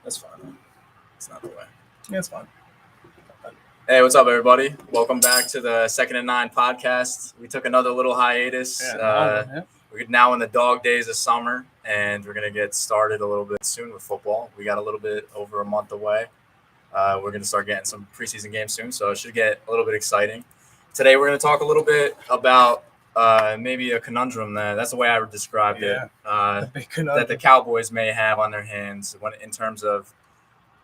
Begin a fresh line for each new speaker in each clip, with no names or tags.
That's fine. It's not the way.
Yeah, it's fine.
Hey, what's up, everybody? Welcome back to the Second and Nine podcast. We took another little hiatus. We're now in the dog days of summer, and we're going to get started a little bit soon with football. We got a little bit over a month away. We're going to start getting some preseason games soon, so it should get a little bit exciting. Today, we're going to talk a little bit about maybe a conundrum. That's the way I would describe it.
The big conundrum
that the Cowboys may have on their hands in terms of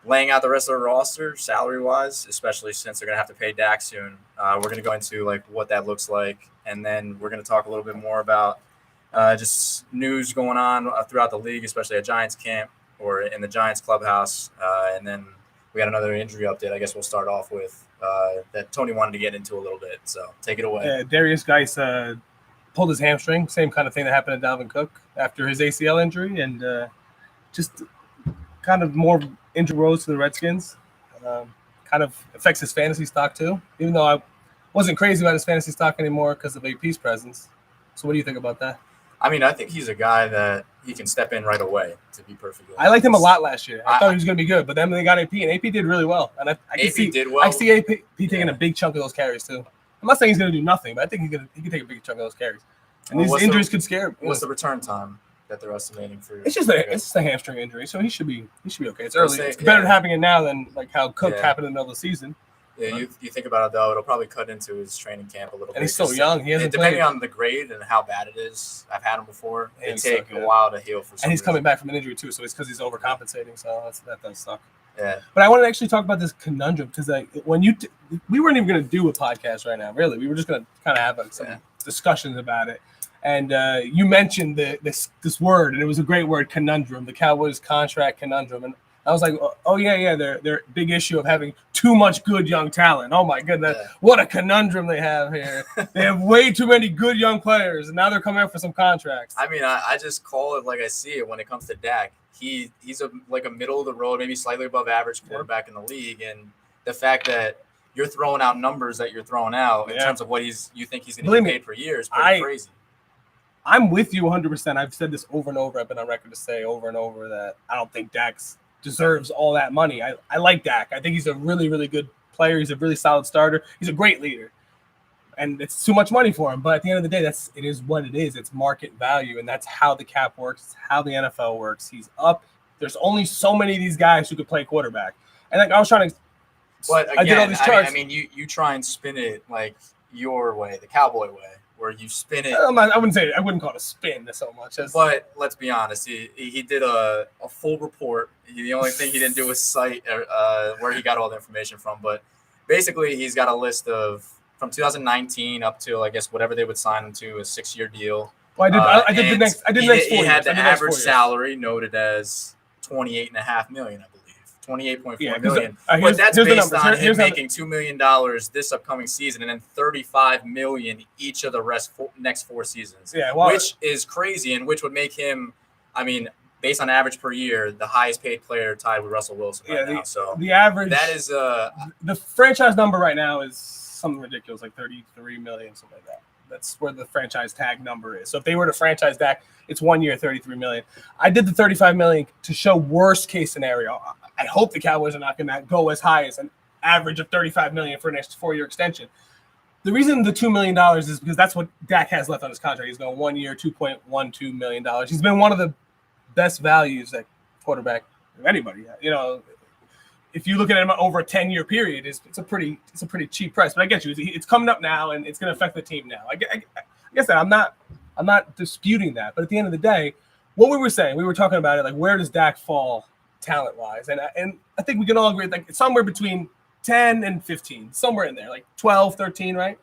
laying out the rest of their roster salary-wise, especially since they're going to have to pay Dak soon. We're going to go into what that looks like, and then we're going to talk a little bit more about just news going on throughout the league, especially at Giants camp or in the Giants clubhouse. And then we got another injury update. I guess we'll start off with that Tony wanted to get into a little bit. So take it away.
Darius Geis pulled his hamstring, same kind of thing that happened to Dalvin Cook after his ACL injury, and just kind of more injury woes to the Redskins. Kind of affects his fantasy stock too, even though I wasn't crazy about his fantasy stock anymore because of AP's presence. So what do you think about that?
I mean, I think he's a guy that he can step in right away, to be perfectly honest.
I liked him a lot last year. I thought he was going to be good, but then they got AP, and AP did really well. And I see AP taking a big chunk of those carries too. I'm not saying he's going to do nothing, but I think he can take a big chunk of those carries. And these injuries could scare him.
What's the return time that they're estimating for?
It's just a hamstring injury, so he should be okay. It's early. It's better happening now than like how Cook happened in the middle of the season.
Yeah, you think about it though, it'll probably cut into his training camp a little bit.
And he's still young. He hasn't
depending on the grade and how bad it is. I've had him before. It take a while to heal for some
And he's
reason.
coming back from an injury too, so it's because he's overcompensating. So that does suck.
Yeah.
But I want to actually talk about this conundrum because when we weren't even going to do a podcast right now. Really, we were just going to kind of have some discussions about it. And you mentioned this word, and it was a great word, conundrum. The Cowboys contract conundrum, and I was like, oh yeah, their big issue of having too much good young talent. Oh my goodness, what a conundrum they have here. They have way too many good young players, and now they're coming out for some contracts.
I mean, I just call it like I see it when it comes to Dak. He's a middle of the road, maybe slightly above average quarterback in the league, and the fact that you're throwing out numbers that you're throwing out in terms of what you think he's going to get paid per year is pretty crazy.
I'm with you 100%. I've said this over and over. I've been on record to say over and over that I don't think Dak deserves all that money. I like Dak. I think he's a really, really good player. He's a really solid starter. He's a great leader. And it's too much money for him. But at the end of the day, it is what it is. It's market value. And that's how the cap works. It's how the NFL works. He's up. There's only so many of these guys who could play quarterback. And like I was trying to
But again,
I did all these charts.
I mean, you try and spin it like your way, the Cowboy way, where you spin it.
I wouldn't call it a spin so much.
But let's be honest, he did a full report. The only thing he didn't do was cite where he got all the information from. But basically, he's got a list of from 2019 up to I guess whatever they would sign him to a 6-year deal.
Well, I did the next 4 years.
He had the average salary noted as $28.5 million, I believe. $28.4 million. But that's based on him making $2 million this upcoming season and then $35 million each of the next 4 seasons.
Yeah, well,
which is crazy and which would make him, I mean, based on average per year, the highest paid player tied with Russell Wilson now. So
the average
that is
the franchise number right now is something ridiculous, like $33 million, something like that. That's where the franchise tag number is. So if they were to franchise Dak, it's 1 year, $33 million. I did the $35 million to show worst case scenario. I hope the Cowboys are not going to go as high as an average of $35 million for an next 4-year extension. The reason the $2 million is because that's what Dak has left on his contract. He's going 1 year, $2.12 million. He's been one of the best values at quarterback of anybody. You know, if you look at him over a 10-year period, it's a pretty cheap price. But I get you. It's coming up now, and it's going to affect the team now. I guess that I'm not disputing that. But at the end of the day, what we were saying, we were talking about it like where does Dak fall talent-wise? And I think we can all agree like it's somewhere between 10 and 15, somewhere in there, like 12, 13, right?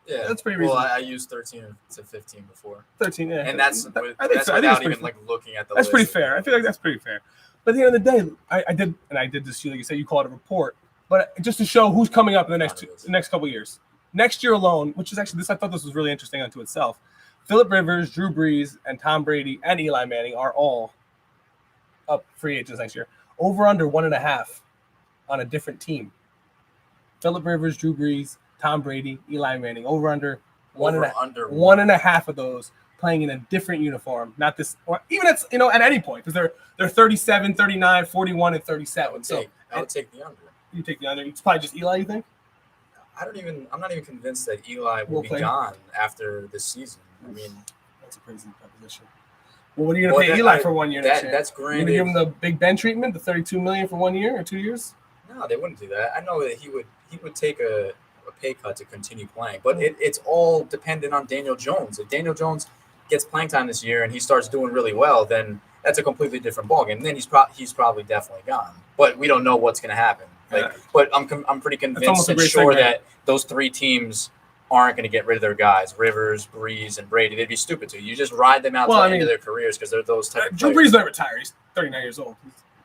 Yeah,
that's pretty reasonable.
Well, I used 13 to 15 before.
13, yeah.
And that's without even like looking at the
list. That's pretty fair.
Right?
I feel like that's pretty fair. But at the end of the day, I did this, like you said, you call it a report, but just to show who's coming up in the next couple of years. Next year alone, which is actually I thought this was really interesting unto itself. Phillip Rivers, Drew Brees, and Tom Brady and Eli Manning are all up free agents next year. Over under 1.5 on a different team. Phillip Rivers, Drew Brees, Tom Brady, Eli Manning. Over under 1.5 of those playing in a different uniform, not this, or even at any point, because they're 37, 39, 41, and 37.
I would take the under.
You take the under. It's probably just Eli, you think?
I'm not even convinced that Eli will be gone after this season. I mean,
that's a crazy proposition. Well, what are you going to pay Eli for 1 year?
That's granted.
You're going to give him the Big Ben treatment, the $32 million for 1 year or 2 years?
No, they wouldn't do that. I know that he would take a pay cut to continue playing, but it's all dependent on Daniel Jones. If Daniel Jones gets playing time this year and he starts doing really well, then that's a completely different ballgame. And then he's probably definitely gone. But we don't know what's going to happen. But I'm pretty convinced and sure that those three teams aren't going to get rid of their guys, Rivers, Breeze, and Brady. They'd be stupid to. You just ride them out to the end of their careers because they're those type of
Drew Brees might retire. He's 39 years old.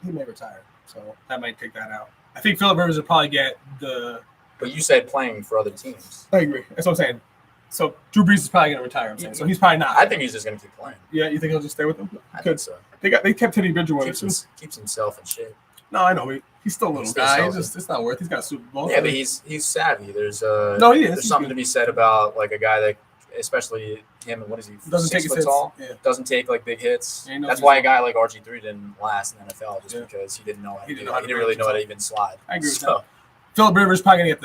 He may retire. So that might take that out. I think Phillip Rivers would probably get the...
But you said playing for other teams.
I agree. That's what I'm saying. So Drew Brees is probably going to retire. I'm saying. So he's probably not.
I think he's just going to keep playing.
Yeah, you think he'll just stay with them?
I think so.
They kept Teddy Bridgewater.
Keeps himself in shape.
No, I know. He's still a little guy. It's not worth. He's got a Super Bowl.
Yeah, but he's savvy. There's
he is.
There's something to be said about like a guy that, especially him. What is he?
Doesn't take
6 foot tall.
Yeah.
Doesn't take like big hits.
Yeah,
that's why a guy like RG3 didn't last in the NFL because he didn't know. He didn't really know how to even slide.
I agree with that. Phillip Rivers probably gonna get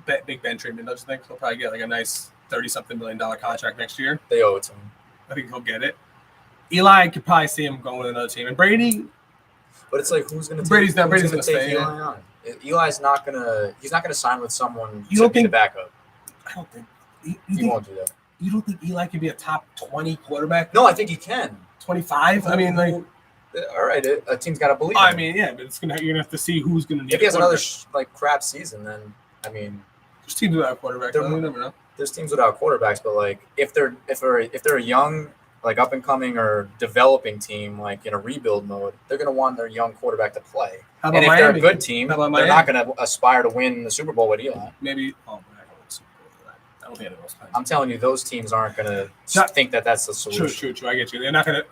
the Big Ben treatment. Don't you think? He'll probably get like a nice $30-something million contract next year.
They owe it to him.
I think he'll get it. Eli could probably see him going with another team, and Brady.
But it's like who's going to
Brady's going to stay.
Eli on? Eli's not going to. He's not going to sign with someone to be the backup.
I don't think
he won't do that.
You don't think Eli could be a top 20 quarterback?
No, I think he can.
25. I mean, like.
All right, a team's got to believe.
I mean, yeah, but you're gonna have to see who's going to need.
If he has another crap season, then I mean,
there's teams without quarterbacks. You never know.
There's teams without quarterbacks, but like if they're a young, like up and coming or developing team, like in a rebuild mode, they're going to want their young quarterback to play.
How about
and if
Miami?
They're a good team, they're not going to aspire to win the Super Bowl with Eli.
Maybe. Oh, Super Bowl. I don't think anyone's playing.
I'm telling you, those teams aren't going to think that that's the solution.
True. I get you. They're not going to.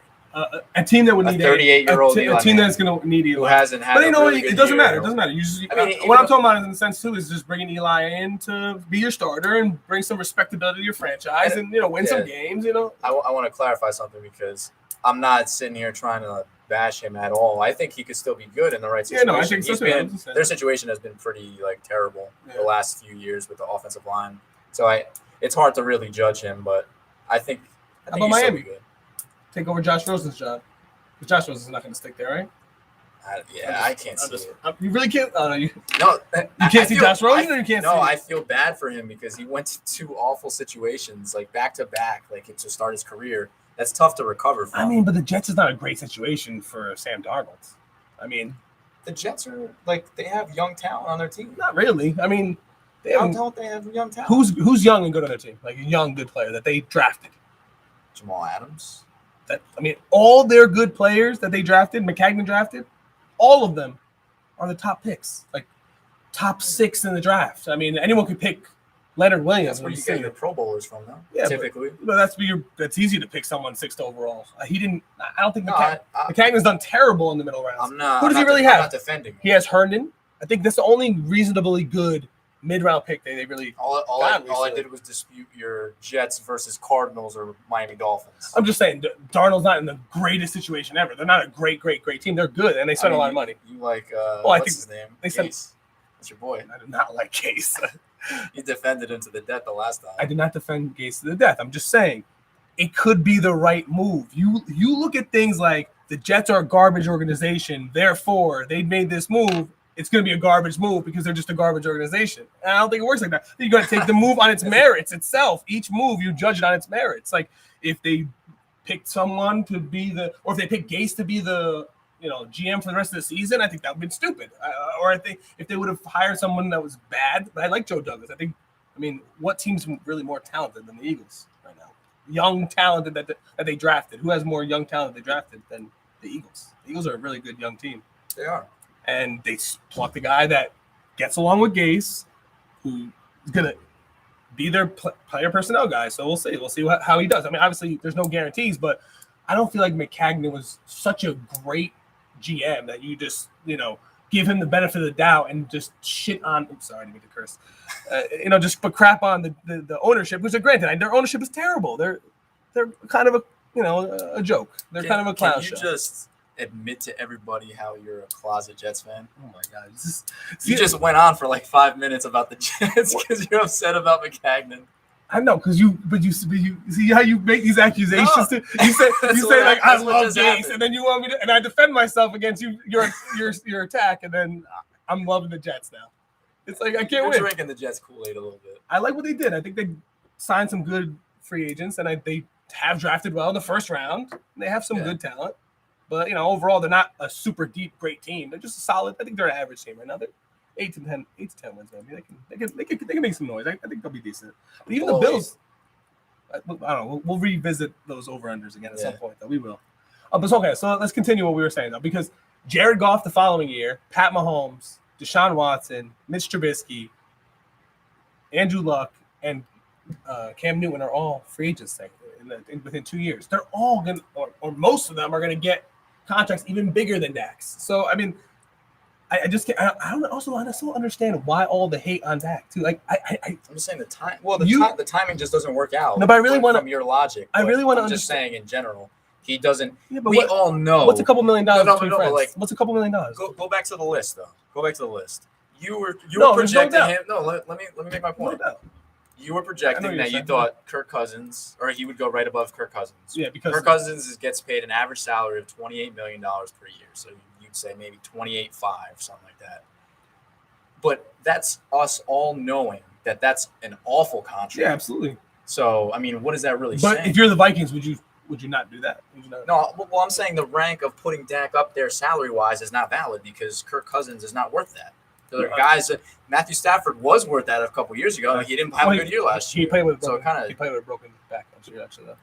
A team that would need
38-year-old
a team that's going to need Eli.
Who hasn't had.
But you know what?
Really
it doesn't matter. It doesn't matter. You just, what I'm talking about in the sense too is just bringing Eli in to be your starter and bring some respectability to your franchise and win some games.
I want to clarify something because I'm not sitting here trying to bash him at all. I think he could still be good in the right situation.
Yeah, no, I think so too.
Their situation has been pretty terrible the last few years with the offensive line. So it's hard to really judge him, but I think
How about Miami? Good. Take over Josh Rosen's job. Because Josh Rosen's not going to stick there, right?
I can't see it.
You really can't? You
can't
see Josh Rosen, or you can't see?
No, I feel bad for him because he went to 2 awful situations, back to back, to start his career. That's tough to recover from.
I mean, but the Jets is not a great situation for Sam Darnold. I mean,
the Jets are they have young talent on their team.
Not really. I mean,
they have young talent.
Who's young and good on their team? Like a young, good player that they drafted.
Jamal Adams.
All their good players that they drafted, McCagnon drafted, all of them are the top picks, top 6 in the draft. I mean, anyone could pick Leonard Williams.
That's where you get your Pro Bowlers from, though.
Yeah,
typically.
But that's easy to pick someone 6th overall. He didn't. I don't think McCagnon's done terrible in the middle rounds.
I'm not.
Who does he really have?
I'm not defending him.
He has Herndon. I think that's the only reasonably good mid-round pick they really.
All I did was dispute your Jets versus Cardinals or Miami Dolphins.
I'm just saying, Darnold's not in the greatest situation ever. They're not a great team. They're good, and they spend a lot of money.
You what's his name? Case. That's your boy.
I do not like Case.
You defended him to the death the last time.
I did not defend Case to the death. I'm just saying, it could be the right move. You look at things like the Jets are a garbage organization, therefore they made this move. It's going to be a garbage move because they're just a garbage organization. And I don't think it works like that. You got to take the move on its merits itself. Each move, you judge it on its merits. Like if they picked someone to be or if they picked Gase to be the GM for the rest of the season, I think that would have been stupid. Or I think if they would have hired someone that was bad, but I like Joe Douglas. What team's really more talented than the Eagles right now? Young talented that they drafted. Who has more young talent they drafted than the Eagles? The Eagles are a really good young team.
They are.
And they pluck the guy that gets along with Gase, who's going to be their player personnel guy. So we'll see. We'll see how he does. Obviously, there's no guarantees, but I don't feel like McCagnon was such a great GM that you just, give him the benefit of the doubt and just shit on. I'm sorry, I didn't mean to curse. Just put crap on the ownership, which are granted, their ownership is terrible. They're they're kind of a joke. They're kind of a clown show.
Can you just admit to everybody how you're a closet Jets fan?
Oh my God!
You just went on for like 5 minutes about the Jets because you're upset about McCagnon.
I know, but you see how you make these accusations.
No.
You say like I love Gase,
happened.
and then you want me to, and I defend myself against your attack, and then I'm loving the Jets now. It's like I can't
You're
win.
drinking the Jets Kool-Aid a little bit.
I like what they did. I think they signed some good free agents, and they have drafted well in the first round. They have some good talent, but overall they're not a super deep great team. They're just a solid. I think they're an average team right now. They're 8 to 10 wins. Maybe they can make some noise. I think they'll be decent. But even the Bills, I don't know. We'll revisit those over-unders again at some point, though. We will. But it's okay. So let's continue what we were saying, though, because Jared Goff the following year, Pat Mahomes, Deshaun Watson, Mitch Trubisky, Andrew Luck, and Cam Newton are all free agents within 2 years. They're all going to, or most of them are going to get contracts even bigger than Dak's. So, I mean, I just can't. I don't understand why all the hate on Dak too. Like
I'm just saying the time. Well, the timing just doesn't work out.
No, but I really want
from your logic.
I really want to.
I'm just saying in general, he doesn't.
Yeah, but
we all know.
What's a couple $1 million between friends?
Like,
what's a couple $1 million?
Go back to the list though. Go back to the list. You were projecting him. No, let me make my point. You were projecting that you thought Kirk Cousins, or he would go right above Kirk Cousins.
Yeah, because
Kirk Cousins gets paid an average salary of $28 million per year. So you'd say maybe 28.5, something like that. But that's us all knowing that that's an awful contract.
Yeah, absolutely.
So I mean, what is that really saying?
But if you're the Vikings, would you not do that?
No. Well, I'm saying the rank of putting Dak up there salary wise is not valid because Kirk Cousins is not worth that. There are guys that Matthew Stafford was worth that a couple years ago. He didn't have a good year last year.
He played with a broken back last year, actually, though.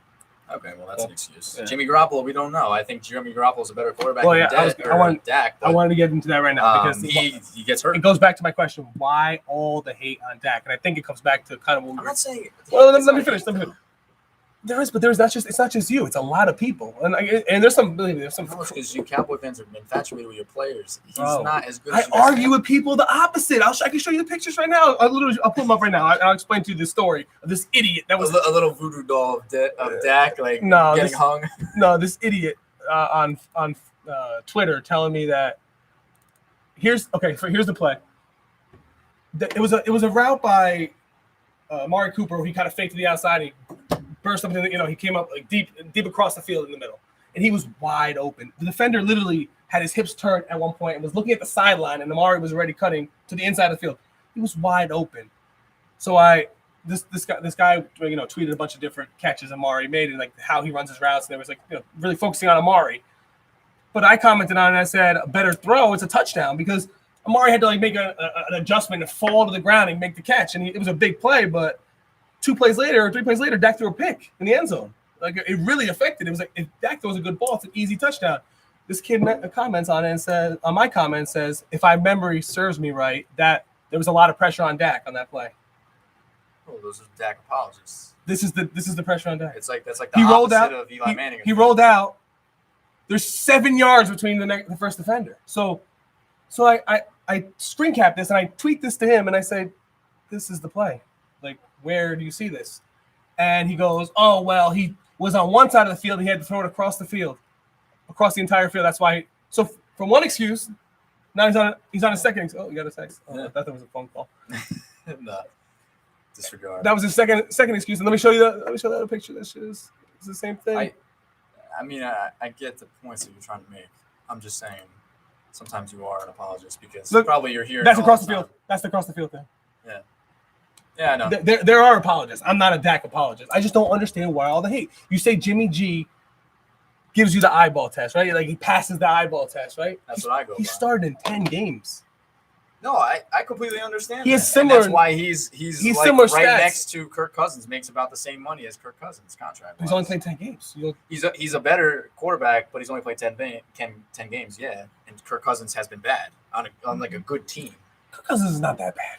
Okay, well, that's an excuse. Yeah. Jimmy Garoppolo, we don't know. I think Jimmy Garoppolo is a better quarterback than Dak.
I wanted to get into that right now because
he gets hurt.
It goes back to my question: why all the hate on Dak? And I think it comes back to kind of what
I'm not saying.
Well, let me finish. There's not just you. It's a lot of people, and there's some
because you Cowboy fans are infatuated with your players. He's not as good.
I argue with people the opposite. I can show you the pictures right now. I'll put them up right now. I'll explain to you the story of this idiot that was
a little voodoo doll of Dak, getting hung.
No, this idiot on Twitter telling me that here's the play. It was a route by Amari Cooper where he kind of faked to the outside. And he burst up into he came up like deep across the field in the middle, and he was wide open. The defender literally had his hips turned at one point and was looking at the sideline, and Amari was already cutting to the inside of the field. He was wide open. So this guy tweeted a bunch of different catches Amari made and like how he runs his routes, and there was really focusing on Amari. But I commented on it and I said a better throw, it's a touchdown because Amari had to make an adjustment and fall to the ground and make the catch, and it was a big play, but 3 plays later, Dak threw a pick in the end zone. Like it really affected. It was like if Dak throws a good ball, it's an easy touchdown. This kid comments on it and says, on my comment says, if my memory serves me right, that there was a lot of pressure on Dak on that play.
Oh, those are Dak apologists.
This is the pressure on Dak.
That's like the opposite of Eli Manning.
He rolled out. There's 7 yards between the first defender. So I screen cap this and I tweet this to him and I say, this is the play. Like, where do you see this? And he goes, oh, well, he was on one side of the field. He had to throw it across the field, across the entire field. That's why. So from one excuse, now he's on a second. Oh, you got a text. Oh, I thought that was a phone call.
No, disregard.
That was his second excuse. And let me show you the other picture. This is the same thing.
I mean, I get the points that you're trying to make. I'm just saying sometimes you are an apologist because probably you're here.
That's across the field. That's the across the field thing.
Yeah. Yeah, I know.
There are apologists. I'm not a Dak apologist. I just don't understand why all the hate. You say Jimmy G gives you the eyeball test, right? Like he passes the eyeball test, right?
That's what I go.
He started in 10 games.
No, I completely understand.
He has similar.
And that's why he's like
similar
right
stats.
next to Kirk Cousins, makes about the same money as Kirk Cousins contract.
He's only played 10 games.
He's a better quarterback, but he's only played 10 games. Yeah, and Kirk Cousins has been bad on like a good team.
Kirk Cousins is not that bad.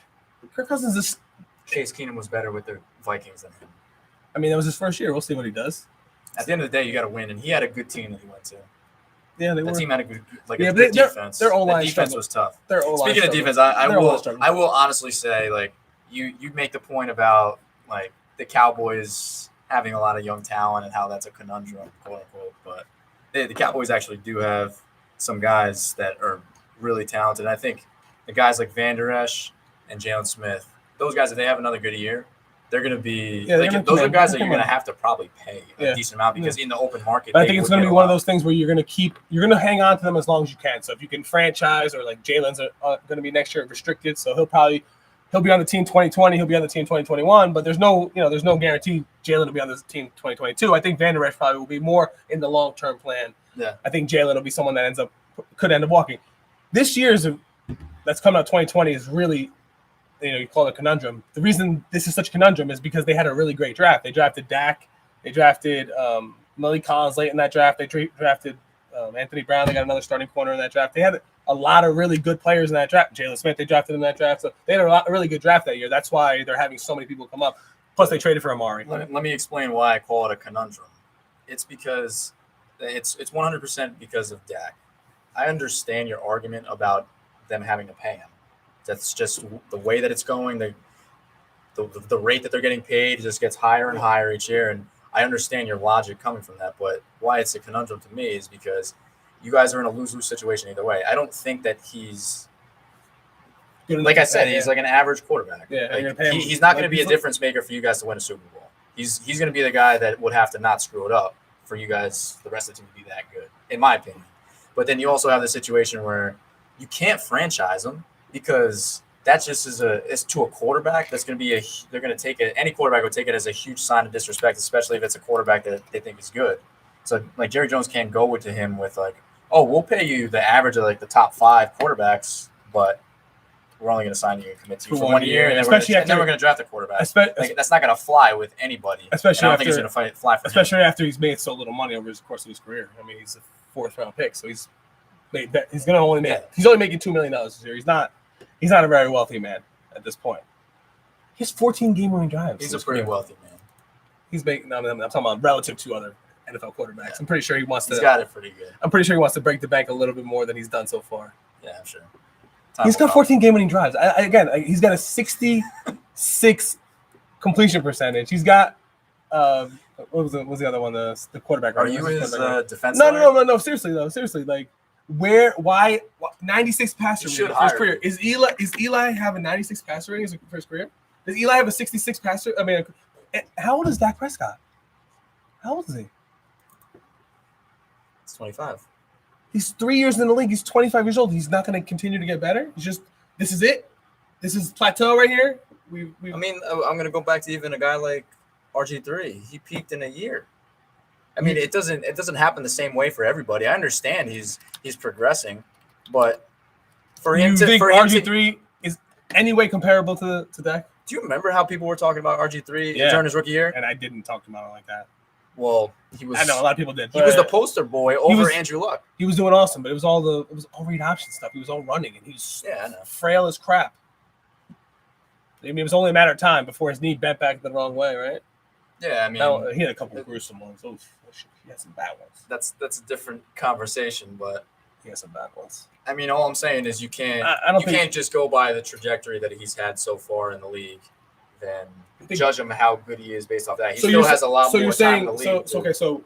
Kirk Cousins is.
Chase Keenum was better with the Vikings than him.
I mean, that was his first year. We'll see what he does.
At the end of the day, you got to win, and he had a good team that he went to.
Yeah,
the team had a good defense.
Their O-line
defense was tough.
Speaking
of defense, I will honestly say, like you make the point about like the Cowboys having a lot of young talent and how that's a conundrum, quote unquote. But the Cowboys actually do have some guys that are really talented. I think the guys like Van Der Esch and Jalen Smith, those guys, if they have another good year, they're going to be those are guys that you're going to have to probably pay a decent amount because in the open market.
But I think it's going to be one of those things where you're going to hang on to them as long as you can. So if you can franchise, or like Jalen's going to be next year restricted, so he'll be on the team 2020, he'll be on the team 2021, but there's no guarantee Jalen will be on the team 2022. I think Van Der Esch probably will be more in the long-term plan.
Yeah.
I think Jalen will be someone that could end up walking. This year's that's coming out 2020 is really, you call it a conundrum. The reason this is such a conundrum is because they had a really great draft. They drafted Dak. They drafted Malik Collins late in that draft. They drafted Anthony Brown. They got another starting corner in that draft. They had a lot of really good players in that draft. Jalen Smith, they drafted in that draft. So they had a really good draft that year. That's why they're having so many people come up. Plus, they traded for Amari.
Let me explain why I call it a conundrum. It's because it's 100% because of Dak. I understand your argument about them having to pay him. That's just the way that it's going. The rate that they're getting paid just gets higher and higher each year. And I understand your logic coming from that. But why it's a conundrum to me is because you guys are in a lose-lose situation either way. I don't think that he's – like I said, he's like an average quarterback.
Yeah,
like, he's not going to be a difference maker for you guys to win a Super Bowl. He's going to be the guy that would have to not screw it up for you guys, the rest of the team, to be that good, in my opinion. But then you also have the situation where you can't franchise him because that just is to a quarterback. That's going to be they're going to take it. Any quarterback would take it as a huge sign of disrespect, especially if it's a quarterback that they think is good. So like Jerry Jones can't go to him with like, oh, we'll pay you the average of like the top 5 quarterbacks, but we're only going to sign you and commit to you for 1 year, and then we're going to draft a quarterback. That's not going to fly with anybody.
Especially
I don't think it's going to fly for
especially
him.
After he's made so little money over the course of his career. I mean, he's a 4th-round pick, so he's going to only make he's only making $2 million this year. He's not a very wealthy man at this point. He has 14 game-winning drives.
He's a pretty wealthy man.
He's making. I'm talking about relative to other NFL quarterbacks. Yeah. I'm pretty sure he wants to.
He's got it pretty good.
I'm pretty sure he wants to break the bank a little bit more than he's done so far.
Yeah, I'm sure.
He's got 14 game-winning drives. He's got a 66 completion percentage. He's got what was the other one? The quarterback.
Are you his defense?
No. Seriously, like why 96 passer rating for his career? Is Eli have a 96 passer rating for his career? Does Eli have a 66 passer? I mean, how old is Dak Prescott? How old is he?
He's 25.
He's 3 years in the league. He's 25 years old. He's not going to continue to get better. He's just, this is it. This is plateau right here.
I mean, I'm going to go back to even a guy like RG3. He peaked in a year. I mean, it doesn't happen the same way for everybody. I understand he's progressing, but for him to
RG3 is any way comparable to Dak?
Do you remember how people were talking about RG3 during his rookie year?
And I didn't talk about it like that.
Well, he was.
I know a lot of people did.
He was the poster boy over Andrew Luck.
He was doing awesome, but it was all read option stuff. He was all running, and he was frail as crap. I mean, it was only a matter of time before his knee bent back the wrong way, right?
Yeah, I mean,
he had a couple of gruesome ones. He had some bad ones.
That's a different conversation, but
he had some bad ones.
I mean, all I'm saying is you can't just go by the trajectory that he's had so far in the league, then judge him how good he is based off that. He still has a lot more time in the league.
So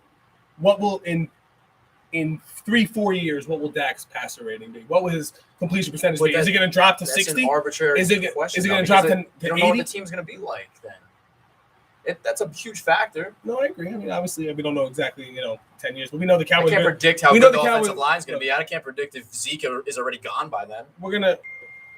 what will in 3-4 years, what will Dak's passer rating be? What will his completion percentage be? Is it going to drop to 60?
That's an arbitrary
question. Is it going to drop to 80?
You don't know what the team's going to be like then. That's a huge factor.
No, I agree. I mean, obviously, we don't know exactly, 10 years, but we know the Cowboys.
I can't predict how good the offensive line is going to be. I can't predict if Zeke is already gone by then.
We're going to.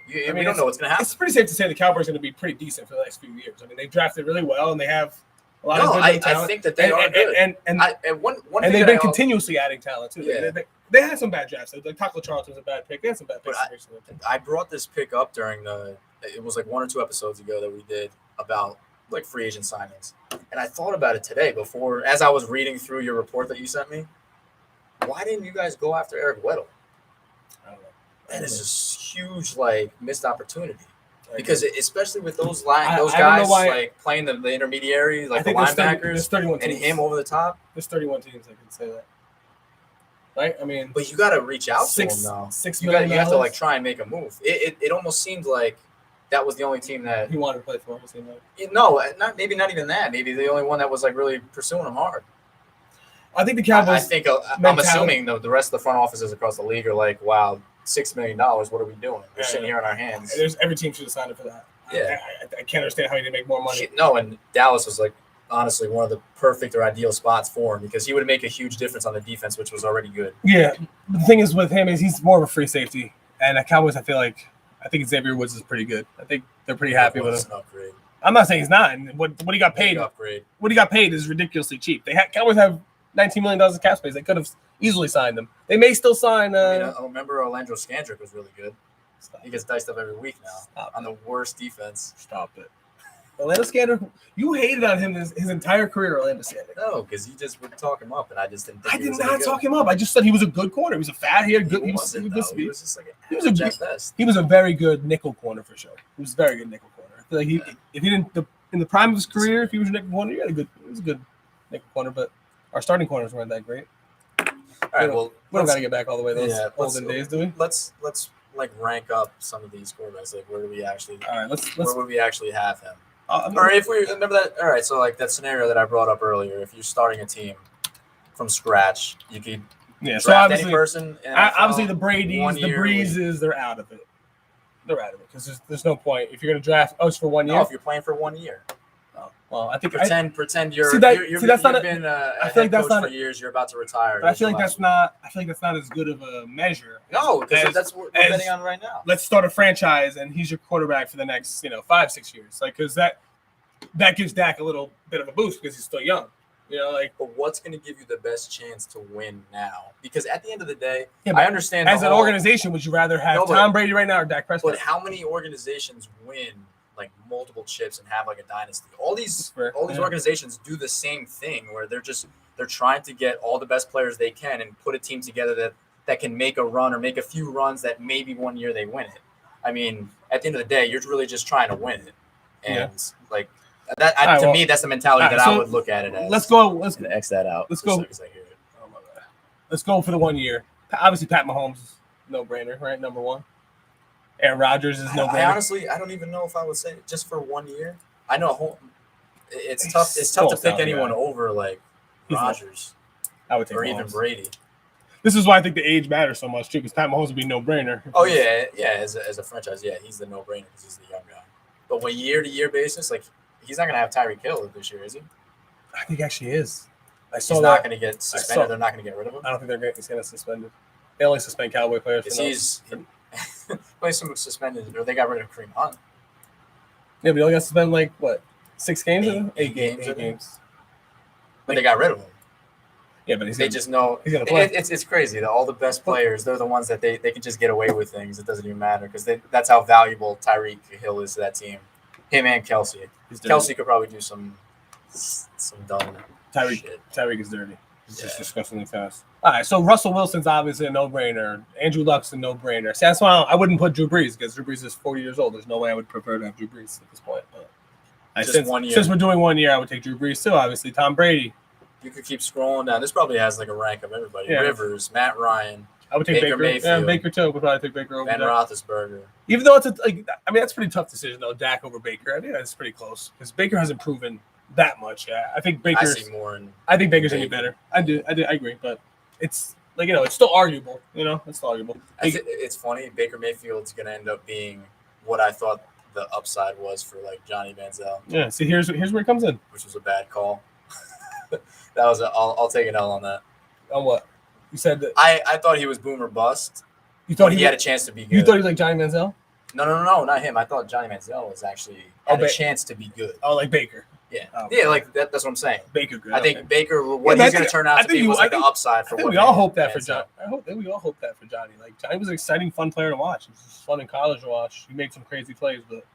We don't know what's going to happen.
It's pretty safe to say the Cowboys are going to be pretty decent for the next few years. I mean, they've drafted really well, and they have a lot of good talent.
I think that they are good.
And they've been continuously adding talent, too. Yeah. They had some bad drafts. Like Taco Charlton was a bad pick. They had some bad picks.
I brought this pick up during it was like 1 or 2 episodes ago that we did about like free agent signings. And I thought about it today as I was reading through your report that you sent me. Why didn't you guys go after Eric Weddle?
I don't know.
That is a huge missed opportunity. Because especially with those guys like playing the intermediary, like the linebackers,
there's 31
and
teams.
Him over the top.
There's 31 teams, I can say that. Right? I mean,
but you got to reach out to them now.
$6 million.
You have to try and make a move. It almost seemed like that was the only team that
he wanted to play for.
No, not even that. Maybe the only one that was like really pursuing him hard.
I think the Cowboys.
I think I'm assuming the rest of the front offices across the league are like, wow, $6 million. What are we doing? We're sitting here on our hands.
Every team should have signed up for that.
Yeah,
I can't understand how he didn't make more money.
No, and Dallas was like honestly one of the perfect or ideal spots for him because he would make a huge difference on the defense, which was already good.
Yeah, but the thing is with him is he's more of a free safety, and the Cowboys I think Xavier Woods is pretty good. I think they're pretty happy with him.
Upgrade.
I'm not saying he's not. And what he got paid? What he got paid is ridiculously cheap. Cowboys have $19 million in cap space. They could have easily signed him. They may still sign.
I remember Orlando Scandrick was really good. He gets diced up every week now on the worst defense.
Stop it. Orlando Scandrick, you hated on him his entire career, Orlando Scandrick.
No, because you just would talk him up, and I just didn't think
I did not talk him up. I just said he was a good corner. He was a fat. He had good. He was
just like
he was a very good nickel corner for sure. He was a very good nickel corner. I feel like if he didn't in the prime of his career, if he was a nickel corner, he was a good nickel corner. But our starting corners weren't that great.
All right, we
don't got to get back all the way those olden days, do we?
Let's like rank up some of these quarterbacks. Like where do we actually?
All right,
where would we actually have him? Or if we remember that, all right. So like that scenario that I brought up earlier, if you're starting a team from scratch, you could draft any person.
Obviously, the Brady's, the Breezes, they're out of it. They're out of it because there's no point if you're going to draft us for 1 year.
No, if you're playing for 1 year.
Well, I think
pretend you're.
You've
been a head coach for years. You're about to retire.
But I feel like that's not as good of a measure.
No, because that's what we're betting on right now.
Let's start a franchise, and he's your quarterback for the next 5-6 years. Like because that gives Dak a little bit of a boost because he's still young.
But what's going to give you the best chance to win now? Because at the end of the day, I understand.
As an organization, would you rather have Tom Brady right now or Dak Prescott?
But how many organizations win like multiple chips and have like a dynasty? All these organizations do the same thing where they're trying to get all the best players they can and put a team together that can make a run or make a few runs that maybe 1 year they win it. I mean, at the end of the day, you're really just trying to win it, and like. To me, that's the mentality that I would look at it as.
Let's go. Let's
X that out.
Let's go. Let's go for the 1 year. Obviously, Pat Mahomes is no brainer, right? Number one. Aaron Rodgers is no brainer.
I don't even know if I would say just for 1 year. I know it's tough. It's tough to pick anyone over like Rodgers.
I would take
or
Mahomes.
Even Brady.
This is why I think the age matters so much too, because Pat Mahomes would be no brainer.
Oh yeah. As a franchise, he's the no brainer because he's the young guy. But when year to year basis, like. He's not going to have Tyreek Hill this year, is he?
I think he actually is.
He's not going to get suspended. They're not going to get rid of him.
I don't think he's going to suspend him. They only suspend Cowboy players.
He's some suspended, or they got rid of Kareem Hunt.
Yeah, but he only got suspended like what? 6 games?
8 games. But they got rid of him.
Yeah, but
they just know
he's going to play.
It's crazy that all the best players, they're the ones that they can just get away with things. It doesn't even matter because that's how valuable Tyreek Hill is to that team. Him and Kelsey. Kelsey could probably do some dumb shit.
Tyreek is dirty. He's just disgustingly fast. All right, so Russell Wilson's obviously a no-brainer. Andrew Luck's a no-brainer. See, that's why I wouldn't put Drew Brees because Drew Brees is 40 years old. There's no way I would prefer to have Drew Brees at this point. But
just 1 year.
Since we're doing 1 year, I would take Drew Brees too. Obviously, Tom Brady.
You could keep scrolling down. This probably has like a rank of everybody. Yeah. Rivers, Matt Ryan.
I would take Baker.
Mayfield,
yeah, Baker too. Would probably take Baker over
Ben Roethlisberger.
Even though that's a pretty tough decision though. Dak over Baker. I think that's pretty close because Baker hasn't proven that much. Yeah, I think Baker's. I think Baker's gonna be better. I agree, but it's it's still arguable. It's still arguable.
It's funny. Baker Mayfield's gonna end up being what I thought the upside was for like Johnny Manziel.
Yeah. See, here's where it comes in.
Which was a bad call. I'll take an L on that.
On what? You said that
I thought he was boom or bust.
You thought
he had a chance to be good.
You thought he was like Johnny Manziel?
No, not him. I thought Johnny Manziel was actually had a chance to be good.
Oh, like Baker.
Yeah, like that's what I'm saying.
Baker good.
I think Baker, what he's going to turn out to be was like the upside for what
we all hope that for Johnny. We all hope that for Johnny. Like Johnny was an exciting, fun player to watch. It was fun in college to watch. He made some crazy plays, but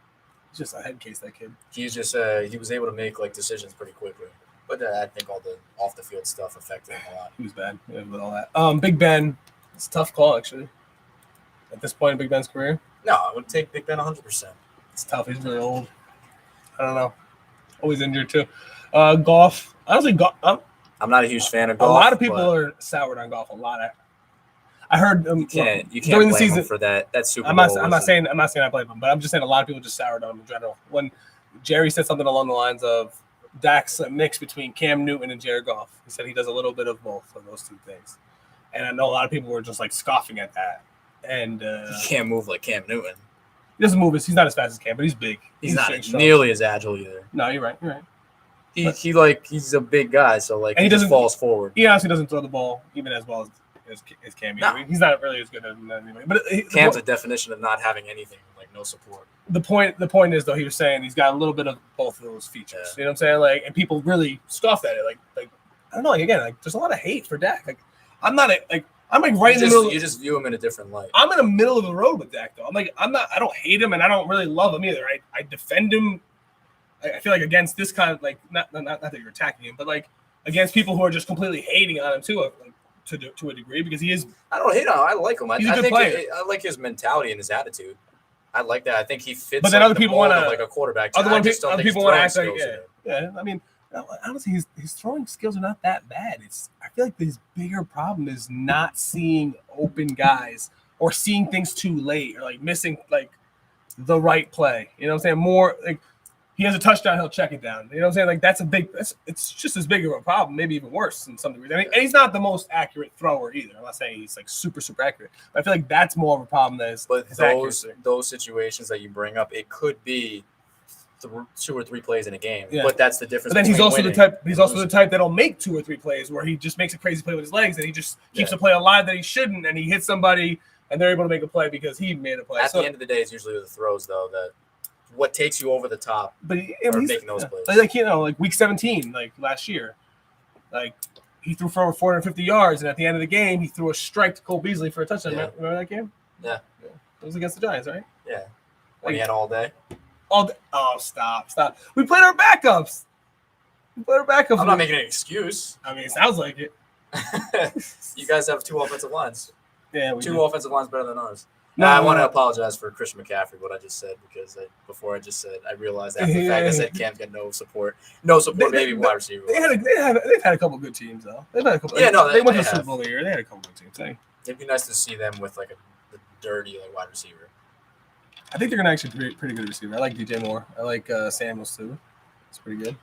he's just a head case. That kid.
He's just he was able to make like decisions pretty quickly. But I think all the off the field stuff affected him a lot.
He was bad with all that. Big Ben, it's a tough call actually. At this point in Big Ben's career,
no, I would take Big Ben 100%.
It's tough. He's really old. I don't know. Always injured too. Golf. Honestly,
I'm not a huge fan of golf.
A lot of people are soured on golf. I heard
You can't
during the
blame
season
him for that. That Super
I'm
Bowl.
not saying I blame him, but I'm just saying a lot of people just soured on him in general. When Jerry said something along the lines of Dak's a mix between Cam Newton and Jared Goff. He said he does a little bit of both of those two things. And I know a lot of people were just like scoffing at that. And
he can't move like Cam Newton.
He doesn't move. He's not as fast as Cam, but he's big.
He's not nearly as agile either.
No, you're right. You're right.
He's a big guy, so like
And
he just falls forward.
He honestly doesn't throw the ball even as well as Cam.
No.
He's not really as good as that anyway. But
Cam's a definition of not having anything, like no support.
The point is though, he was saying he's got a little bit of both of those features.
Yeah.
You know what I'm saying? Like, and people really scoffed at it. Like I don't know. Like again, like there's a lot of hate for Dak. Like I'm not I'm like right in the middle.
You just view him in a different light.
I'm in the middle of the road with Dak though. I don't hate him and I don't really love him either. I defend him. I feel like against this kind of like not that you're attacking him, but like against people who are just completely hating on him too, like, to a degree because he is.
I don't hate him. I like him.
He's a good player.
I like his mentality and his attitude. I like that. I think he fits.
But then other people want to
like a quarterback.
Other people want to act like yeah. I mean, honestly, his throwing skills are not that bad. I feel like his bigger problem is not seeing open guys or seeing things too late or like missing like the right play. You know what I'm saying? More like. He has a touchdown, he'll check it down. You know what I'm saying? Like it's just as big of a problem, maybe even worse in some degree. And he's not the most accurate thrower either. I'm not saying he's like super accurate. But I feel like that's more of a problem than his accuracy.
Those situations that you bring up, it could be 2 or 3 plays in a game.
Yeah.
But that's the difference.
But then he's also the type that'll make 2 or 3 plays where he just makes a crazy play with his legs and he just keeps a play alive that he shouldn't, and he hits somebody and they're able to make a play because he made a play.
At the end of the day, it's usually the throws though that. What takes you over the top?
But
making those plays,
like week 17, like last year, like he threw for over 450 yards, and at the end of the game, he threw a strike to Cole Beasley for a touchdown.
Yeah.
Remember that game?
Yeah,
it was against the Giants, right?
Yeah, when he had all day.
Oh, stop! We played our backups.
I'm not making an excuse.
I mean, it sounds like it.
You guys have 2 offensive lines.
Yeah, we
2
do.
offensive lines better than ours.
No,
I want to apologize for Christian McCaffrey, what I just said, because I realized after the fact I said Cam's got no support. Maybe wide receiver.
They've had a couple good teams though. They've had a couple.
Yeah, no,
they went to the Super Bowl year. They had a couple good teams.
It'd be nice to see them with like a dirty like wide receiver.
I think they're gonna actually be pretty good receiver. I like DJ Moore. I like Samuels too. It's pretty good.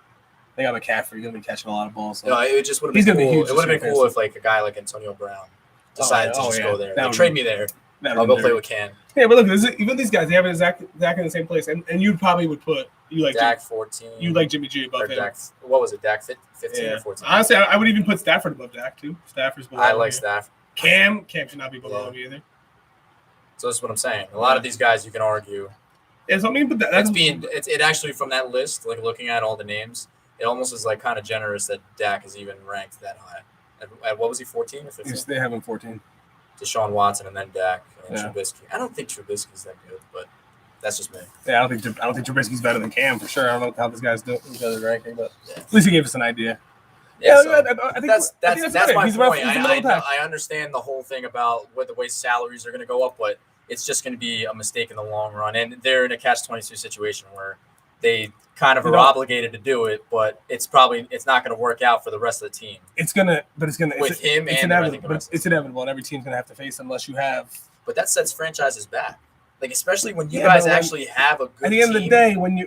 They got McCaffrey. He's gonna be catching a lot of balls. So.
No, it just would have been cool.
Huge.
It would have been cool if like a guy like Antonio Brown decided to just go there. Like, trade me there. I'll go play with Cam.
Yeah, but look, even these guys, they have Zach in the same place, and you probably would put
Dak 14.
You like Jimmy G above him.
Dak, what was it? Dak 15 or 14?
Honestly, I would even put Stafford above Dak too. Stafford's below.
I like Stafford.
Cam should not be below him either.
So that's what I'm saying. A lot of these guys you can argue.
Yeah, so I mean, but
it actually from that list, like looking at all the names, it almost is like kind of generous that Dak is even ranked that high. At what was he, 14 or 15?
They have him 14.
Deshaun Watson and then Dak and Trubisky. I don't think Trubisky's that good, but that's just me.
Yeah, I don't think Trubisky's better than Cam for sure. I don't know how this guy's doing each other's ranking, but at least he gave us an idea.
Yeah,
so I think that's
my point.
I
understand the whole thing about the way salaries are going to go up, but it's just going to be a mistake in the long run. And they're in a catch-22 situation where they kind of are obligated to do it, but it's not going to work out for the rest of the team. It's
inevitable, and every team's going to have to face them unless you have.
But that sets franchises back, like especially when you guys actually have a good.
At the end of the day, when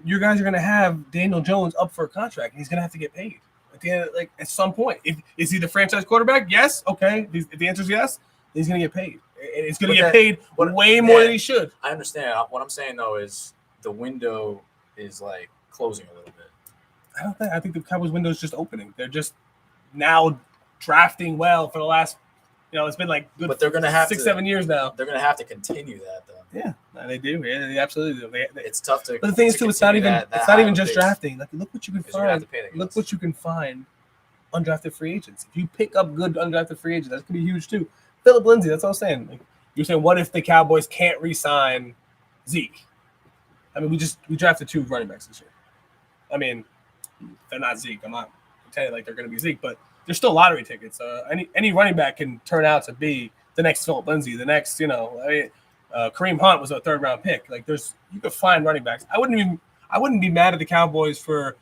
your guys are going to have Daniel Jones up for a contract, and he's going to have to get paid at the end, at some point. Is he the franchise quarterback? Yes. Okay. If the answer is yes, he's going to get paid, and it's going to get paid way more than he should.
I understand. What I'm saying though is the window is like closing a little bit.
I think the Cowboys window is just opening. They're just now drafting well for the last, it's been like good.
But they're going to have
6-7 years now.
They're going to have to continue that though.
Yeah, they do. Yeah, they absolutely do.
It's tough to.
But the thing is too, it's not even just drafting. Like, look what you can find. Look what you can find. Undrafted free agents. If you pick up good undrafted free agents, that's gonna be huge too. Philip Lindsay. That's what I'm saying. Like, you're saying, what if the Cowboys can't re-sign Zeke? I mean, we drafted 2 running backs this year. I mean, they're not Zeke. I'm not pretending like they're going to be Zeke, but they're still lottery tickets. Any running back can turn out to be the next Philip Lindsay, the next, Kareem Hunt was a 3rd-round pick. Like, you could find running backs. I wouldn't be mad at the Cowboys for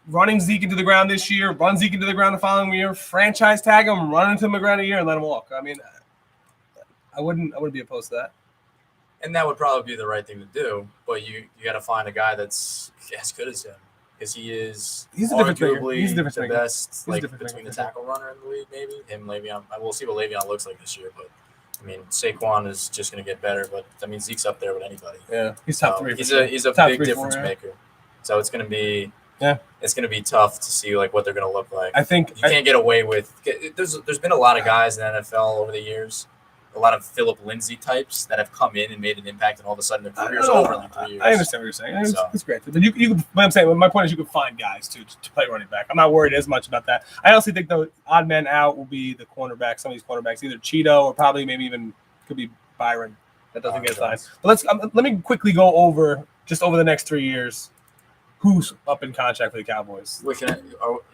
running Zeke into the ground this year, run Zeke into the ground the following year, franchise tag him, run into the ground a year, and let him walk. I mean, I wouldn't be opposed to that.
And that would probably be the right thing to do, but you got to find a guy that's as good as him, because he's arguably the best, like between the tackle runner in the league. Maybe him, Le'Veon. We'll see what Le'Veon looks like this year, but I mean, Saquon is just going to get better. But I mean, Zeke's up there with anybody.
Yeah, he's top three.
He's a big difference maker. So it's going to be it's going to be tough to see like what they're going to look like.
I think
you can't get away with. There's been a lot of guys in the NFL over the years. A lot of Philip Lindsay types that have come in and made an impact, and all of a sudden their career's over in like 3 years.
I understand what you're saying. It's great, but what I'm saying, my point is, you can find guys to play running back. I'm not worried as much about that. I honestly think the odd man out will be the cornerback. Some of these cornerbacks, either Cheeto or probably maybe even could be Byron. That doesn't get signed. But let me quickly go over the next 3 years. Who's up in contract for the Cowboys?
Wait,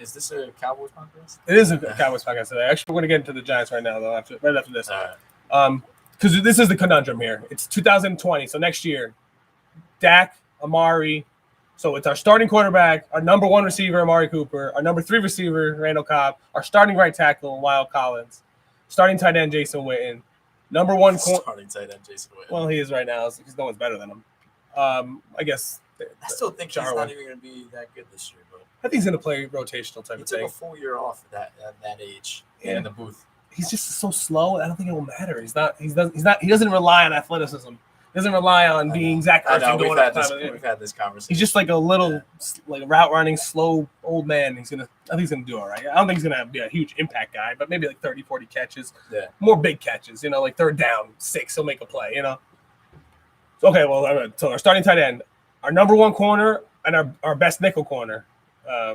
is this a Cowboys podcast?
It is a Cowboys podcast today. Actually, we're going to get into the Giants right now, though. Right after this.
All right.
Because this is the conundrum here. It's 2020, so next year, Dak, Amari. So it's our starting quarterback, our number one receiver, Amari Cooper, our number 3 receiver, Randall Cobb, our starting right tackle, Lyle Collins, starting tight end, Jason Witten, number one
starting tight end, Jason Witten.
Well, he is right now because no one's better than him. I guess.
I still think he's not even going to be that good this year, but
I think he's going to play rotational type of thing.
He took a full year off at that age in the booth.
He's just so slow. I don't think it will matter. He doesn't rely on athleticism. He doesn't rely on being Zach Ertz.
We've had this conversation.
He's just like a little like route running, slow old man. I think he's gonna do all right. I don't think he's gonna be a huge impact guy, but maybe like 30, 40 catches.
Yeah.
More big catches, like third down, 6, he'll make a play, Okay, well, so our starting tight end, our number one corner, and our best nickel corner.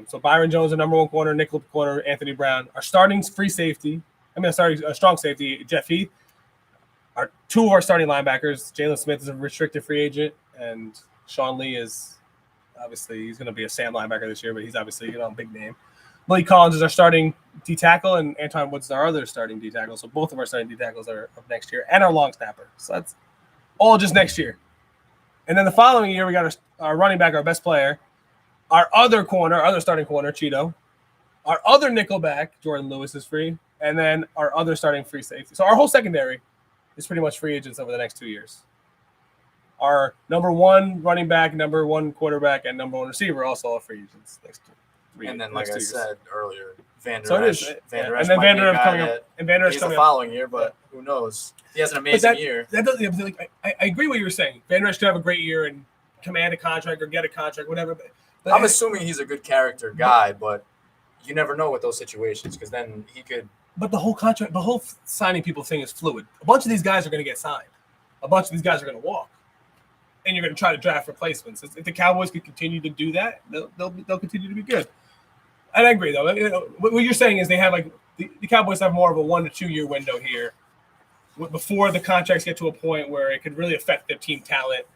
So Byron Jones, the number one corner, nickel corner, Anthony Brown. Our starting free safety. Strong safety, Jeff Heath. Two of our starting linebackers, Jalen Smith is a restricted free agent, and Sean Lee is obviously he's going to be a Sam linebacker this year, but he's obviously a big name. Malik Collins is our starting D tackle, and Antoine Woods is our other starting D tackle. So both of our starting D tackles are up next year, and our long snapper. So that's all just next year. And then the following year, we got our running back, our best player, our other starting corner, Cheeto, our other nickel back, Jordan Lewis is free. And then our other starting free safety. So our whole secondary is pretty much free agents over the next 2 years. Our number one running back, number one quarterback, and number one receiver also all free agents next 3 years.
And then, like I said earlier, Van Der
Esch.
Van Der Esch
and then Van Der Esch coming up. And Van Der Esch
he's
coming
the following year, but who knows? He has an amazing year.
I agree what you were saying. Van Der Esch could have a great year and command a contract or get a contract, whatever. But
I'm assuming he's a good character guy, but you never know with those situations because then he could.
But the whole signing people thing is fluid. A bunch of these guys are going to get signed. A bunch of these guys are going to walk. And you're going to try to draft replacements. If the Cowboys could continue to do that, they'll continue to be good. And I agree, though. What you're saying is they have the Cowboys have more of a 1 to 2 year window here before the contracts get to a point where it could really affect their team talent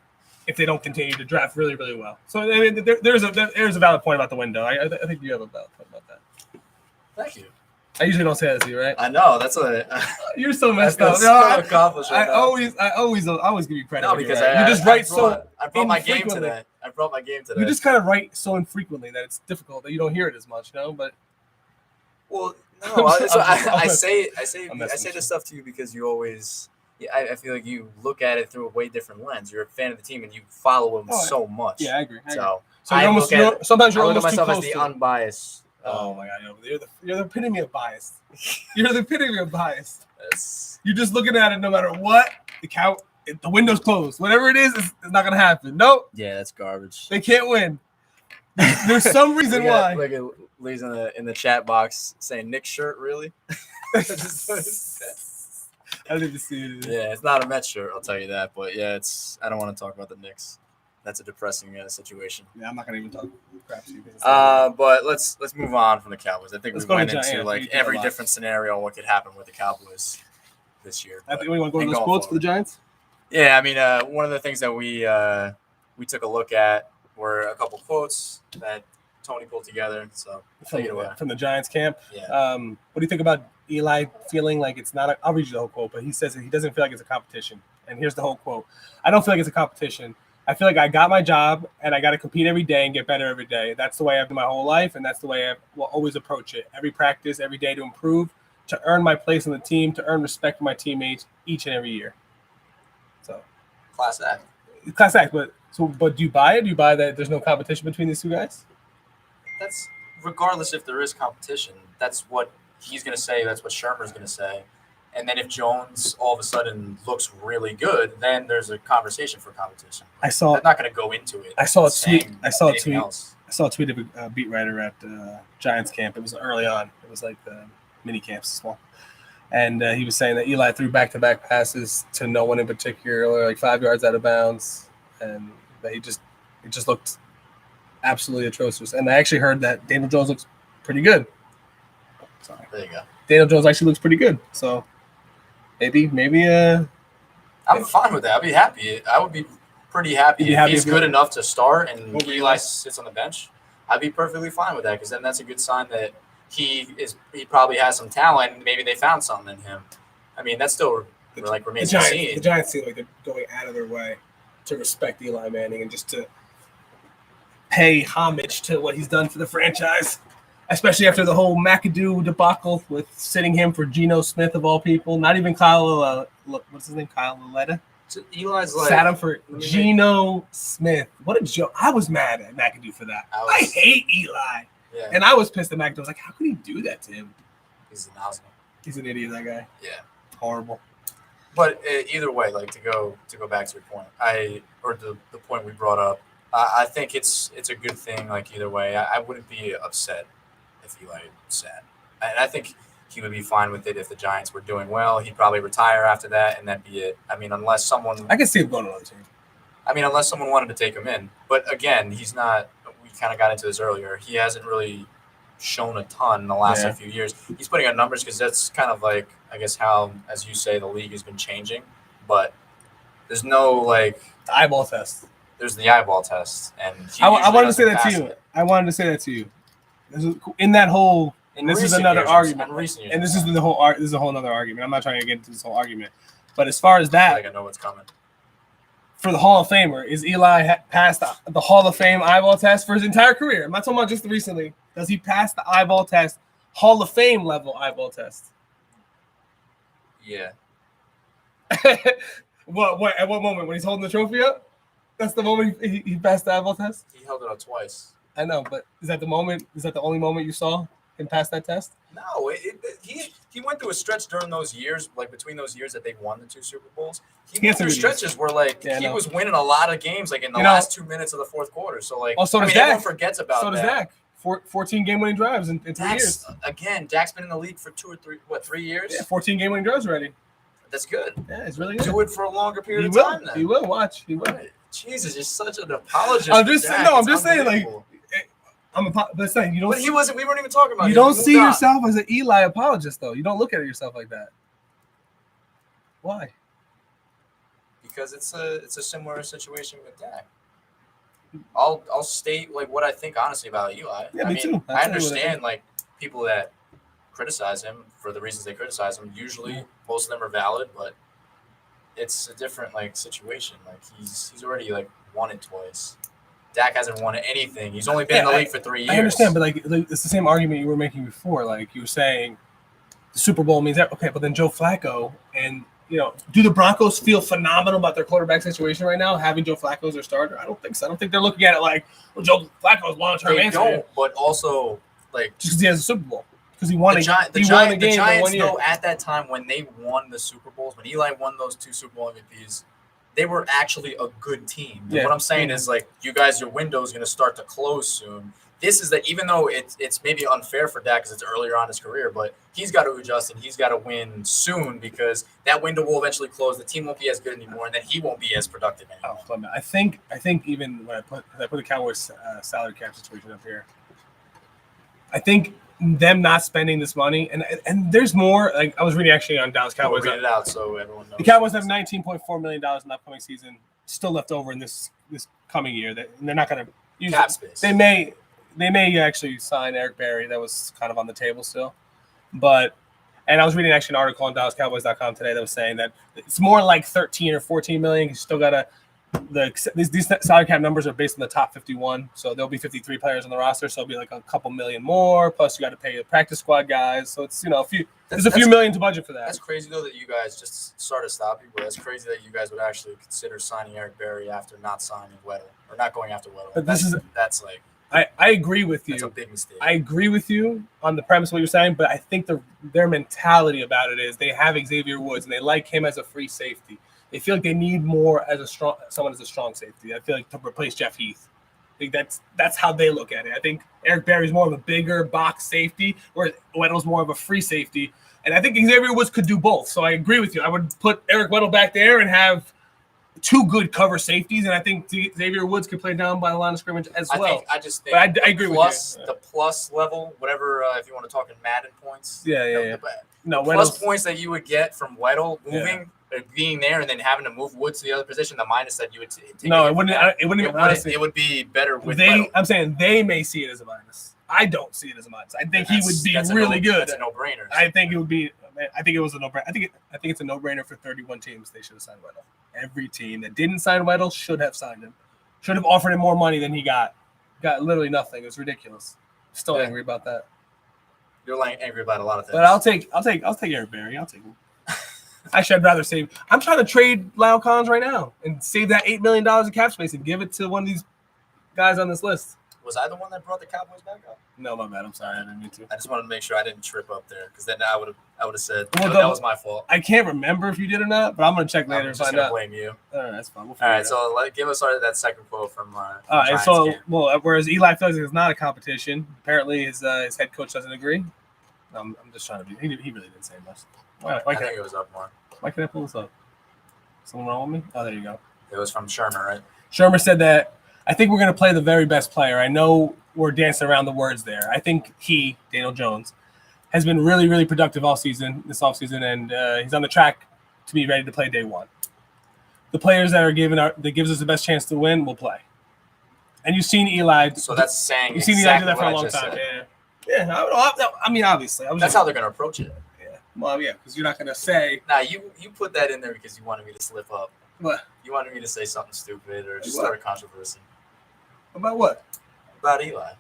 if they don't continue to draft really, really well. So there's a valid point about the window. I think you have a valid point about that.
Thank you.
I usually don't say that to you, right?
I know. That's what
you're so messed up.
Accomplished right
I always give you credit.
No, because
you just write so.
I brought my game today.
You just kind of write so infrequently that it's difficult that you don't hear it as much, But
well, no. I say this stuff to you because you always. I feel like you look at it through a way different lens. You're a fan of the team and you follow them so much.
Yeah, I agree.
So
sometimes you're
I look at
almost too
myself as
close
the
to
unbiased.
Oh my God, you're the epitome of bias. You're the epitome of bias.
Yes.
You're just looking at it no matter what. The window's closed. Whatever it is, it's not gonna happen. Nope.
Yeah, that's garbage.
They can't win. There's some reason why.
Look at Lee's in the chat box saying Nick's shirt, really?
I didn't see it.
Yeah, it's not a Mets shirt, I'll tell you that. But yeah, I don't want to talk about the Knicks. That's a depressing situation.
Yeah, I'm not gonna even talk crap to you.
But let's move on from the Cowboys. I think we went into every different scenario what could happen with the Cowboys this year.
I think we want to go into those quotes for the Giants.
Yeah, I mean, one of the things that we took a look at were a couple quotes that Tony pulled together. So take it away
from the Giants camp.
Yeah.
What do you think about Eli feeling like it's not? I'll read you the whole quote, but he says that he doesn't feel like it's a competition. And here's the whole quote: "I don't feel like it's a competition. I feel like I got my job and I got to compete every day and get better every day. That's the way I've been my whole life, and that's the way I will always approach it. Every practice, every day to improve, to earn my place on the team, to earn respect from my teammates each and every year. So,
Class act.
But do you buy it? Do you buy that there's no competition between these two guys?
That's regardless if there is competition. That's what he's going to say. That's what Shermer's going to say. And then if Jones all of a sudden looks really good, then there's a conversation for competition. I'm not going to go into it.
I saw a tweet. I saw a tweet of a beat writer at Giants camp. It was early on. It was like the mini camps, small. And he was saying that Eli threw back-to-back passes to no one in particular, like 5 yards out of bounds, and that it just looked absolutely atrocious. And I actually heard that Daniel Jones looks pretty good. Sorry.
There you go.
Daniel Jones actually looks pretty good. So maybe.
I'm fine with that. I'd be happy. I would be pretty happy if he's good enough to start and Eli sits on the bench. I'd be perfectly fine with that because then that's a good sign that he probably has some talent. Maybe they found something in him. I mean, that's still remains to be seen.
The Giants seem like they're going out of their way to respect Eli Manning and just to pay homage to what he's done for the franchise, especially after the whole McAdoo debacle with sitting him for Geno Smith of all people. Not even Kyle. What's his name? Kyle Laletta.
So Eli's
sat him for Geno Smith. What a joke! I was mad at McAdoo for that. I hate Eli. Yeah. And I was pissed at McAdoo. I was like, how could he do that to him?
He's an asshole.
He's an idiot, that guy.
Yeah.
Horrible.
But either way, to go back to your point, the point we brought up, I think it's a good thing. Either way, I wouldn't be upset if Eli sat, and I think he would be fine with it if the Giants were doing well. He'd probably retire after that, and that'd be it. I mean, unless someone,
I can see him going to another team.
I mean, unless someone wanted to take him in, but again, he's not. We kind of got into this earlier. He hasn't really shown a ton in the last few years. He's putting on numbers because that's kind of I guess how, as you say, the league has been changing. But there's no
the eyeball test.
There's the eyeball test, and
I wanted to say that to you. I wanted to say that to you. In that whole, and this is another argument. And this is the whole. This is a whole other argument. I'm not trying to get into this whole argument, but as far as that,
I know what's coming.
For the Hall of Famer, is Eli passed the Hall of Fame eyeball test for his entire career? I'm not talking about just recently. Does he pass the eyeball test, Hall of Fame level eyeball test?
Yeah.
What? At what moment? When he's holding the trophy up? That's the moment he passed the eyeball test?
He held it up twice.
I know, but is that the moment? Is that the only moment you saw him pass that test?
No, he went through a stretch during those years, between those years that they won the 2 Super Bowls. He went through stretches where he was winning a lot of games in the last 2 minutes of the fourth quarter. So everyone forgets about that. So does Dak. 14 game-winning drives in 3 years. Again, Dak's been in the league for 3 years?
Yeah, 14 game-winning drives already.
That's good.
Yeah, it's really good.
Do it for a longer period of time then.
He will. Watch. He will.
Right. Jesus, you're such an apologist.
I'm just saying, but saying you don't.
But he wasn't. We weren't even talking about.
You don't see yourself as an Eli apologist, though. You don't look at yourself like that. Why?
Because it's a similar situation with Dak. I'll state what I think honestly about Eli.
Yeah, me too.
I understand people that criticize him for the reasons they criticize him. Usually, most of them are valid, but it's a different situation. He's already won it twice. Dak hasn't won anything. He's only been in the league for 3 years.
I understand, but it's the same argument you were making before. You were saying the Super Bowl means that, okay, but then Joe Flacco and do the Broncos feel phenomenal about their quarterback situation right now, having Joe Flacco as their starter? I don't think so. I don't think they're looking at it Joe Flacco's long-term answer. They don't,
but also
just because he has a Super Bowl. Because he won a game
the Giants, though, at that time when they won the Super Bowls, when Eli won those 2 Super Bowl MVPs, they were actually a good team. Yeah. What I'm saying is, you guys, your window is going to start to close soon. This is that even though it's maybe unfair for Dak because it's earlier on in his career, but he's got to adjust and he's got to win soon because that window will eventually close. The team won't be as good anymore, and then he won't be as productive anymore.
I think even when I put the Cowboys salary cap situation up here, I think them not spending this money and there's more. I was reading actually on Dallas Cowboys.
Read it out so everyone knows.
The Cowboys have $19.4 million in the upcoming season, still left over in this coming year. They're not going to use
cap space.
They may actually sign Eric Berry. That was kind of on the table still. And I was reading actually an article on DallasCowboys.com today that was saying that it's more like 13 or 14 million. You still got to these salary cap numbers are based on the top 51, so there'll be 53 players on the roster, so it'll be like a couple million more. Plus, you got to pay the practice squad guys, so it's there's a few million to budget for that.
That's crazy though that you guys just sorry to stop you, but that's crazy that you guys would actually consider signing Eric Berry after not signing Weddle or not going after Weddle.
But
that's like
I agree with you.
That's a big mistake.
I agree with you on the premise of what you're saying, but I think their mentality about it is they have Xavier Woods and they like him as a free safety. They feel like they need more someone as a strong safety. I feel like to replace Jeff Heath. I think that's how they look at it. I think Eric Berry's more of a bigger box safety, whereas Weddle's more of a free safety. And I think Xavier Woods could do both. So I agree with you. I would put Eric Weddle back there and have two good cover safeties, and I think Xavier Woods could play down by the line of scrimmage as well.
I just think
I agree with you.
The plus level, whatever, if you want to talk in Madden points.
Yeah.
The plus points that you would get from Weddle moving, being there, and then having to move Woods to the other position, the minus that you would take.
No, it wouldn't.
It would be better with
Weddle. I'm saying they may see it as a minus. I don't see it as a minus. I think he would be really good.
That's a no-brainer.
I think it would be. I think it was a no-brainer. I think it's a no-brainer for 31 teams. They should have signed Weddle. Every team that didn't sign Weddle should have signed him. Should have offered him more money than he got. Got literally nothing. It was ridiculous. Still angry about that.
You're like angry about a lot of things.
But I'll take Eric Berry. I'll take him. Actually, I'd rather save. I'm trying to trade Lyle Collins right now and save that $8 million of cap space and give it to one of these guys on this list.
Was I the one that brought the Cowboys back up?
No, my bad. I'm sorry. I didn't mean to.
I just wanted to make sure I didn't trip up there, because then I would have said that was my fault.
I can't remember if you did or not, but I'm gonna check later.
I'm just gonna blame you.
All right, that's fine.
All right, so give us that second quote from.
Whereas Eli feels like it's not a competition. Apparently, his head coach doesn't agree. I'm just trying to be. He really didn't say much.
I think it was up more.
Why can't I pull this up? Someone wrong with me? Oh, there you go.
It was from Shermer, right?
Shermer said that. I think we're going to play the very best player. I know we're dancing around the words there. I think Daniel Jones, has been really, really productive this offseason, and he's on the track to be ready to play day one. The players that gives us the best chance to win will play. And you've seen Eli.
So that's saying
you've seen Eli do that for a long time. Yeah. I mean, obviously.
That's how they're going to approach it.
Yeah. Well, yeah, because you're not going to say.
Nah, you put that in there because you wanted me to slip up.
What?
You wanted me to say something stupid or just start a controversy.
About what?
About Eli.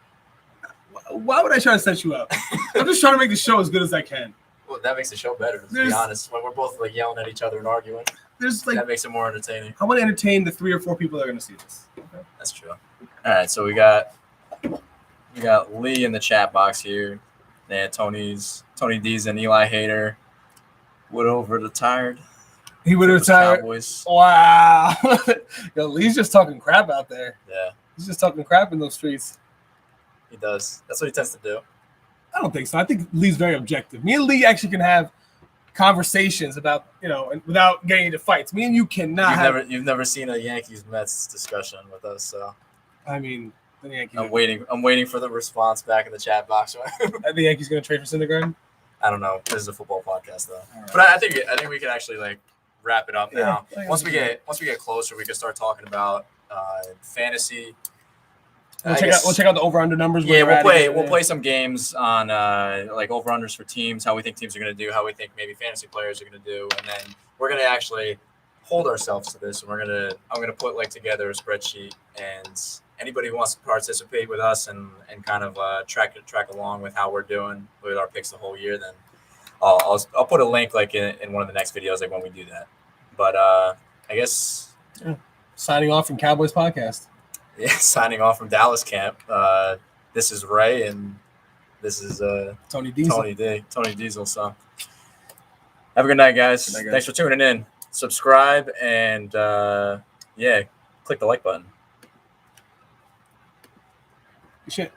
Why would I try to set you up? I'm just trying to make the show as good as I can.
Well, that makes the show better, to be honest. When we're both yelling at each other and arguing, that makes it more entertaining.
I want to entertain the 3 or 4 people that are going to see this. Okay?
That's true. All right, so we got Lee in the chat box here. Yeah, Tony D's and Eli Hater. Would over retired.
He would have retired.
Cowboys.
Wow. Yo, Lee's just talking crap out there.
Yeah.
He's just talking crap in those streets.
He does. That's what he tends to do.
I don't think so. I think Lee's very objective. Me and Lee actually can have conversations about, without getting into fights. Me and you cannot.
You've never seen a Yankees-Mets discussion with us, so.
I mean, the Yankees.
I'm waiting for the response back in the chat box.
Are the Yankees going to trade for Syndergaard?
I don't know. This is a football podcast, though. Right. But I think we can actually wrap it up now. Once we get closer, we can start talking about fantasy.
We'll check out the over/under numbers.
Yeah, we'll play some games on over/unders for teams, how we think teams are going to do, how we think maybe fantasy players are going to do, and then we're going to actually hold ourselves to this. And I'm gonna put together a spreadsheet, and anybody who wants to participate with us and kind of track along with how we're doing with our picks the whole year, then I'll put a link in one of the next videos when we do that. But I guess
signing off from Cowboys podcast.
Yeah, signing off from Dallas camp. This is Ray, and this is
Tony Diesel.
Tony Diesel. So have a good night, guys. Thanks for tuning in. Subscribe and click the like button.
Shit.